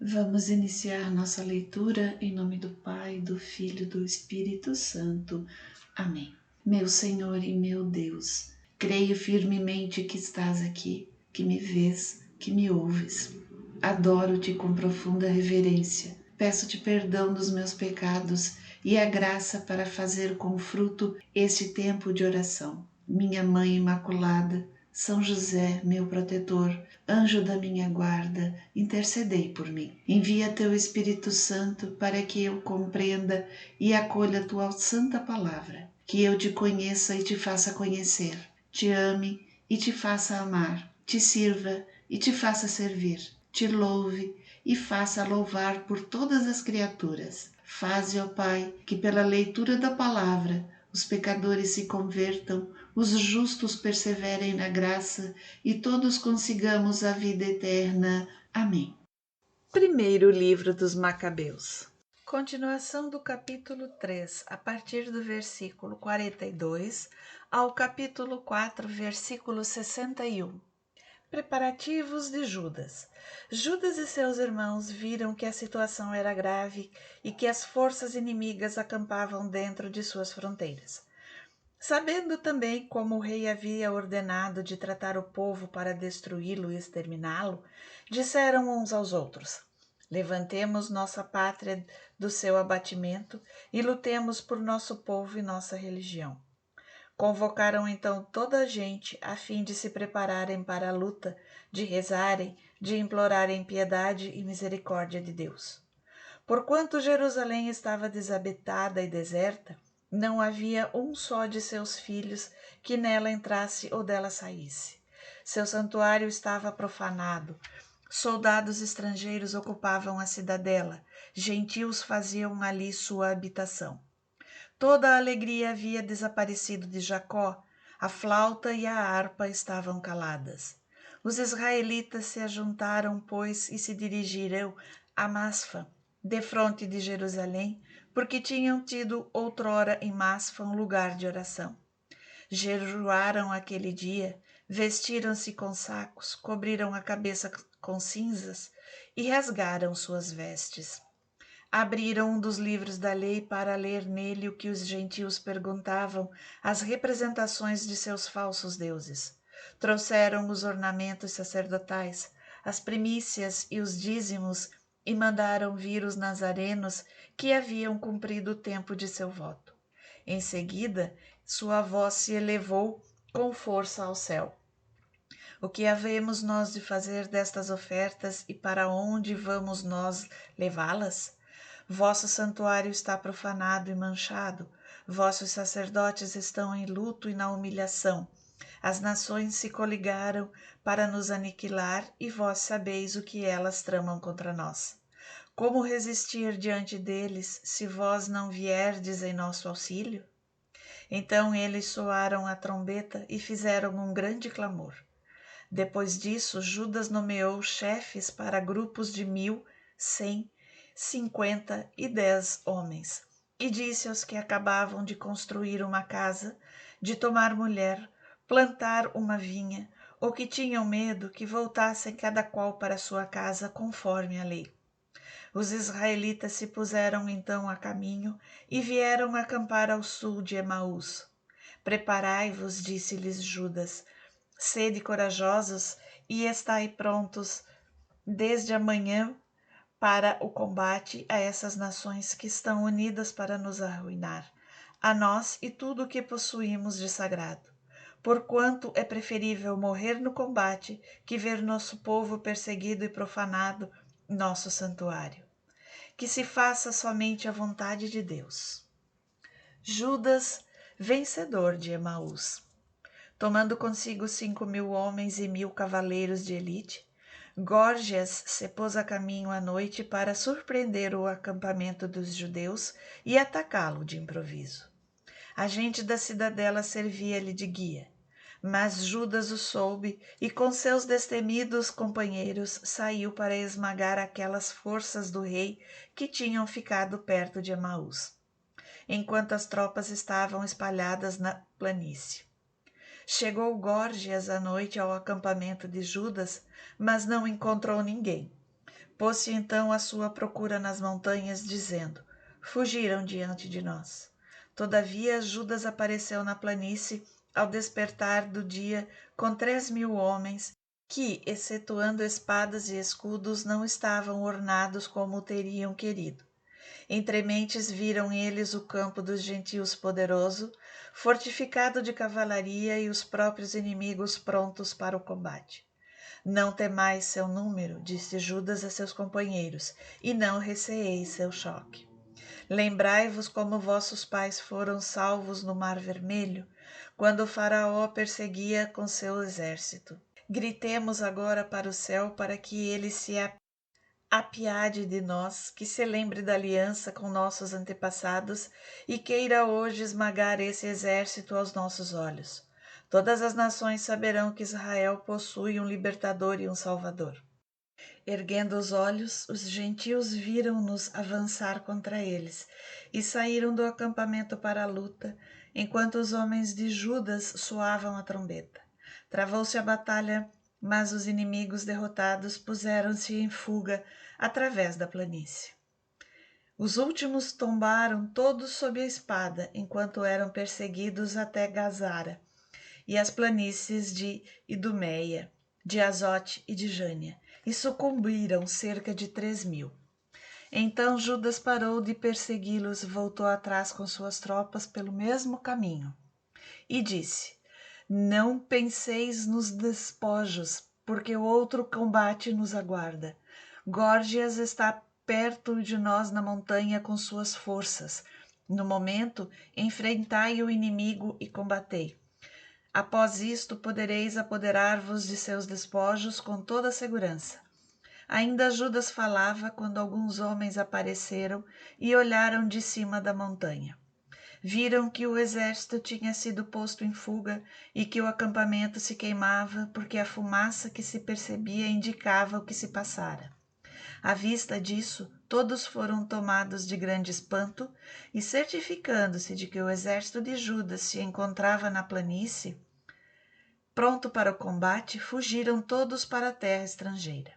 Vamos iniciar nossa leitura em nome do Pai, do Filho e do Espírito Santo. Amém. Meu Senhor e meu Deus, creio firmemente que estás aqui, que me vês, que me ouves. Adoro-te com profunda reverência. Peço-te perdão dos meus pecados e a graça para fazer com fruto este tempo de oração. Minha Mãe Imaculada, São José, meu protetor, anjo da minha guarda, intercedei por mim. Envia teu Espírito Santo para que eu compreenda e acolha a tua santa palavra, que eu te conheça e te faça conhecer, te ame e te faça amar, te sirva e te faça servir, te louve e faça louvar por todas as criaturas. Faze, ó Pai, que pela leitura da palavra os pecadores se convertam, os justos perseverem na graça e todos consigamos a vida eterna. Amém. Primeiro livro dos Macabeus. Continuação do capítulo 3, a partir do versículo 42 ao capítulo 4, versículo 61. Preparativos de Judas. Judas e seus irmãos viram que a situação era grave e que as forças inimigas acampavam dentro de suas fronteiras. Sabendo também como o rei havia ordenado de tratar o povo para destruí-lo e exterminá-lo, disseram uns aos outros: Levantemos nossa pátria do seu abatimento e lutemos por nosso povo e nossa religião. Convocaram então toda a gente a fim de se prepararem para a luta, de rezarem, de implorarem piedade e misericórdia de Deus. Porquanto Jerusalém estava desabitada e deserta, não havia um só de seus filhos que nela entrasse ou dela saísse. Seu santuário estava profanado. Soldados estrangeiros ocupavam a cidadela, gentios faziam ali sua habitação. Toda a alegria havia desaparecido de Jacó, a flauta e a harpa estavam caladas. Os israelitas se ajuntaram, pois, e se dirigiram a Masfa, defronte de Jerusalém, porque tinham tido outrora em Masfa um lugar de oração. Jejuaram aquele dia, vestiram-se com sacos, cobriram a cabeça com cinzas e rasgaram suas vestes. Abriram um dos livros da lei para ler nele o que os gentios perguntavam, as representações de seus falsos deuses. Trouxeram os ornamentos sacerdotais, as primícias e os dízimos, e mandaram vir os nazarenos que haviam cumprido o tempo de seu voto. Em seguida, sua voz se elevou com força ao céu. O que havemos nós de fazer destas ofertas e para onde vamos nós levá-las? Vosso santuário está profanado e manchado, vossos sacerdotes estão em luto e na humilhação. As nações se coligaram para nos aniquilar e vós sabeis o que elas tramam contra nós. Como resistir diante deles se vós não vierdes em nosso auxílio? Então eles soaram a trombeta e fizeram um grande clamor. Depois disso, Judas nomeou chefes para grupos de 1.000, 100, 50 e 10 homens, e disse aos que acabavam de construir uma casa, de tomar mulher, plantar uma vinha, ou que tinham medo, que voltassem cada qual para sua casa conforme a lei. Os israelitas se puseram então a caminho e vieram acampar ao sul de Emaús. Preparai-vos, disse-lhes Judas, sede corajosos e estai prontos desde amanhã para o combate a essas nações que estão unidas para nos arruinar, a nós e tudo o que possuímos de sagrado. Porquanto é preferível morrer no combate que ver nosso povo perseguido e profanado nosso santuário. Que se faça somente a vontade de Deus. Judas, vencedor de Emaús. Tomando consigo 5.000 homens e 1.000 cavaleiros de elite, Górgias se pôs a caminho à noite para surpreender o acampamento dos judeus e atacá-lo de improviso. A gente da cidadela servia-lhe de guia, mas Judas o soube e com seus destemidos companheiros saiu para esmagar aquelas forças do rei que tinham ficado perto de Emaús, enquanto as tropas estavam espalhadas na planície. Chegou Górgias à noite ao acampamento de Judas, mas não encontrou ninguém. Pôs-se então à sua procura nas montanhas, dizendo: fugiram diante de nós. Todavia Judas apareceu na planície ao despertar do dia com 3.000 homens, que, excetuando espadas e escudos, não estavam ornados como teriam querido. Entre mentes viram eles o campo dos gentios poderoso, fortificado de cavalaria e os próprios inimigos prontos para o combate. Não temais seu número, disse Judas a seus companheiros, e não receeis seu choque. Lembrai-vos como vossos pais foram salvos no Mar Vermelho, quando o faraó perseguia com seu exército. Gritemos agora para o céu para que ele se apiade de nós, que se lembre da aliança com nossos antepassados e queira hoje esmagar esse exército aos nossos olhos. Todas as nações saberão que Israel possui um libertador e um salvador. Erguendo os olhos, os gentios viram-nos avançar contra eles e saíram do acampamento para a luta, enquanto os homens de Judas soavam a trombeta. Travou-se a batalha, mas os inimigos derrotados puseram-se em fuga através da planície. Os últimos tombaram todos sob a espada, enquanto eram perseguidos até Gazara e as planícies de Idumeia, de Azote e de Jânia, e sucumbiram cerca de 3.000. Então Judas parou de persegui-los, voltou atrás com suas tropas pelo mesmo caminho e disse: não penseis nos despojos, porque outro combate nos aguarda. Górgias está perto de nós na montanha com suas forças. No momento, enfrentai o inimigo e combatei. Após isto, podereis apoderar-vos de seus despojos com toda a segurança. Ainda Judas falava quando alguns homens apareceram e olharam de cima da montanha. Viram que o exército tinha sido posto em fuga e que o acampamento se queimava, porque a fumaça que se percebia indicava o que se passara. À vista disso, todos foram tomados de grande espanto e, certificando-se de que o exército de Judas se encontrava na planície, pronto para o combate, fugiram todos para a terra estrangeira.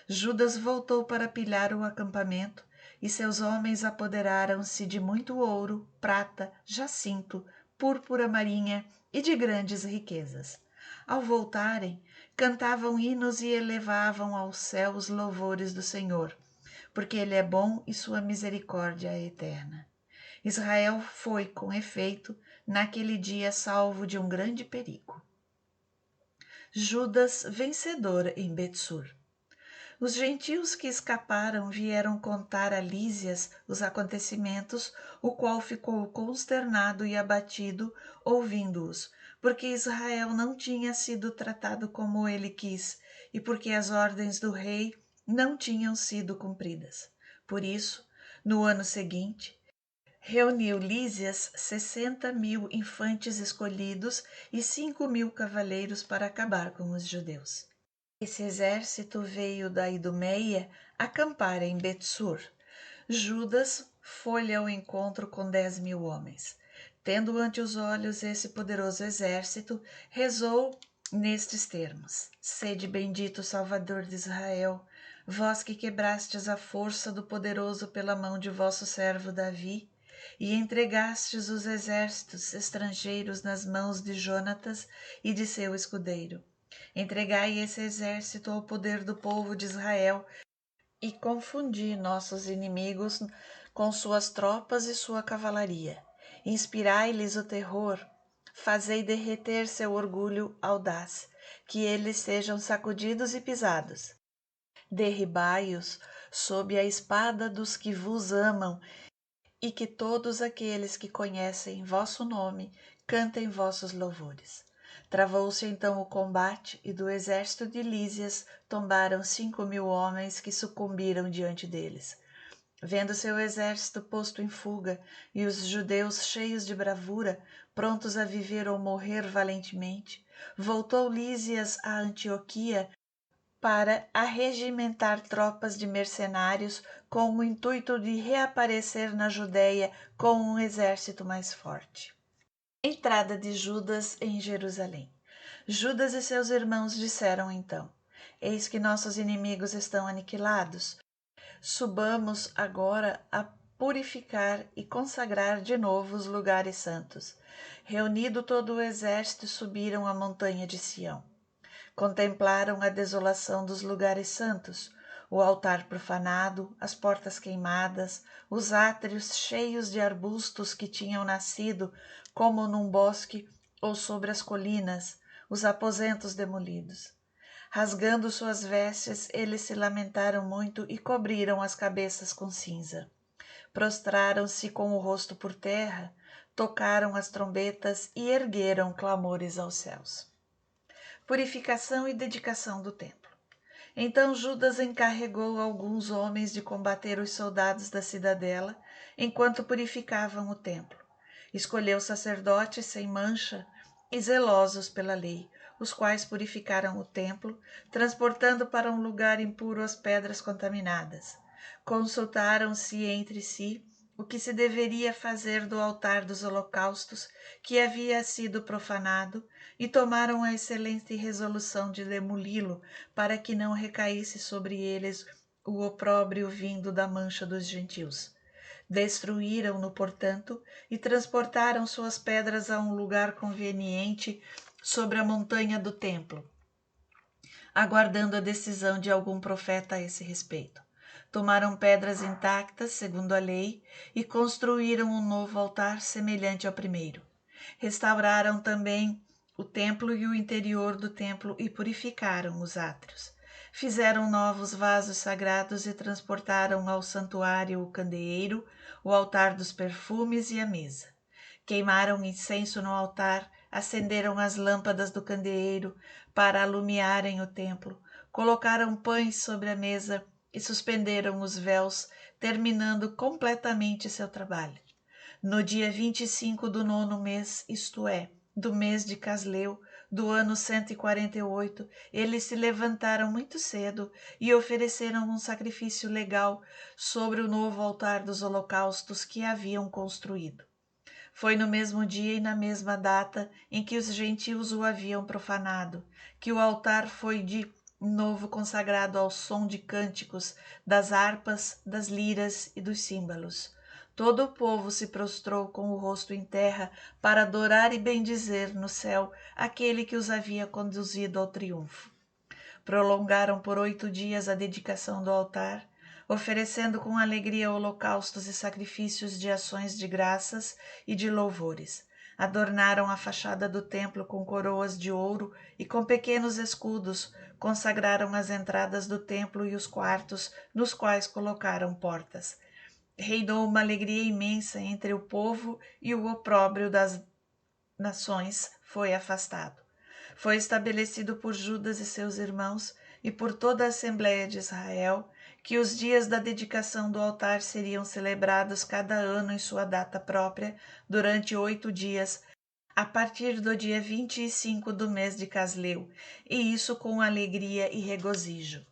Judas voltou para pilhar o acampamento e seus homens apoderaram-se de muito ouro, prata, jacinto, púrpura marinha e de grandes riquezas. Ao voltarem, cantavam hinos e elevavam ao céu os louvores do Senhor, porque Ele é bom e sua misericórdia é eterna. Israel foi, com efeito, naquele dia salvo de um grande perigo. Judas vencedor em Betsur. Os gentios que escaparam vieram contar a Lísias os acontecimentos, o qual ficou consternado e abatido, ouvindo-os, porque Israel não tinha sido tratado como ele quis, e porque as ordens do rei não tinham sido cumpridas. Por isso, no ano seguinte, reuniu Lísias 60.000 infantes escolhidos e 5.000 cavaleiros para acabar com os judeus. Esse exército veio da Idumeia acampar em Betsur. Judas foi ao encontro com 10.000 homens. Tendo ante os olhos esse poderoso exército, rezou nestes termos: Sede bendito, Salvador de Israel, vós que quebrastes a força do poderoso pela mão de vosso servo Davi, e entregastes os exércitos estrangeiros nas mãos de Jonatas e de seu escudeiro. Entregai esse exército ao poder do povo de Israel e confundi nossos inimigos com suas tropas e sua cavalaria. Inspirai-lhes o terror, fazei derreter seu orgulho audaz, que eles sejam sacudidos e pisados. Derribai-os sob a espada dos que vos amam, e que todos aqueles que conhecem vosso nome cantem vossos louvores. Travou-se então o combate, e do exército de Lísias tombaram 5.000 homens que sucumbiram diante deles. Vendo seu exército posto em fuga e os judeus cheios de bravura, prontos a viver ou morrer valentemente, voltou Lísias a Antioquia para arregimentar tropas de mercenários com o intuito de reaparecer na Judéia com um exército mais forte. Entrada de Judas em Jerusalém. Judas e seus irmãos disseram então: Eis que nossos inimigos estão aniquilados. Subamos agora a purificar e consagrar de novo os lugares santos. Reunido todo o exército, subiram a montanha de Sião. Contemplaram a desolação dos lugares santos, o altar profanado, as portas queimadas, os átrios cheios de arbustos que tinham nascido como num bosque ou sobre as colinas, os aposentos demolidos. Rasgando suas vestes, eles se lamentaram muito e cobriram as cabeças com cinza. Prostraram-se com o rosto por terra, tocaram as trombetas e ergueram clamores aos céus. Purificação e dedicação do templo. Então Judas encarregou alguns homens de combater os soldados da cidadela, enquanto purificavam o templo. Escolheu sacerdotes sem mancha e zelosos pela lei, os quais purificaram o templo, transportando para um lugar impuro as pedras contaminadas. Consultaram-se entre si o que se deveria fazer do altar dos holocaustos, que havia sido profanado, e tomaram a excelente resolução de demoli-lo, para que não recaísse sobre eles o opróbrio vindo da mancha dos gentios. Destruíram-no, portanto, e transportaram suas pedras a um lugar conveniente sobre a montanha do templo, aguardando a decisão de algum profeta a esse respeito. Tomaram pedras intactas, segundo a lei, e construíram um novo altar semelhante ao primeiro. Restauraram também o templo e o interior do templo e purificaram os átrios. Fizeram novos vasos sagrados e transportaram ao santuário o candeeiro, o altar dos perfumes e a mesa. Queimaram incenso no altar, acenderam as lâmpadas do candeeiro para alumiarem o templo, colocaram pães sobre a mesa e suspenderam os véus, terminando completamente seu trabalho. No dia 25 do 9º mês, isto é, do mês de Casleu, do ano 148, eles se levantaram muito cedo e ofereceram um sacrifício legal sobre o novo altar dos holocaustos que haviam construído. Foi no mesmo dia e na mesma data em que os gentios o haviam profanado, que o altar foi de novo consagrado ao som de cânticos, das harpas, das liras e dos símbolos. Todo o povo se prostrou com o rosto em terra para adorar e bendizer no céu aquele que os havia conduzido ao triunfo. Prolongaram por 8 dias a dedicação do altar, oferecendo com alegria holocaustos e sacrifícios de ações de graças e de louvores. Adornaram a fachada do templo com coroas de ouro e com pequenos escudos, consagraram as entradas do templo e os quartos, nos quais colocaram portas. Reinou uma alegria imensa entre o povo e o opróbrio das nações foi afastado. Foi estabelecido por Judas e seus irmãos e por toda a Assembleia de Israel que os dias da dedicação do altar seriam celebrados cada ano em sua data própria, durante 8 dias, a partir do dia 25 do mês de Casleu, e isso com alegria e regozijo.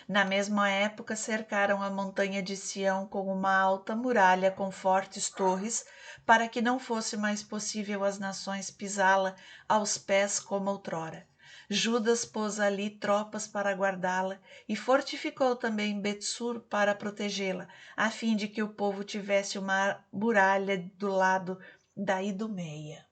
Na mesma época, cercaram a montanha de Sião com uma alta muralha com fortes torres, para que não fosse mais possível às nações pisá-la aos pés como outrora. Judas pôs ali tropas para guardá-la e fortificou também Betsur para protegê-la, a fim de que o povo tivesse uma muralha do lado da Idumeia.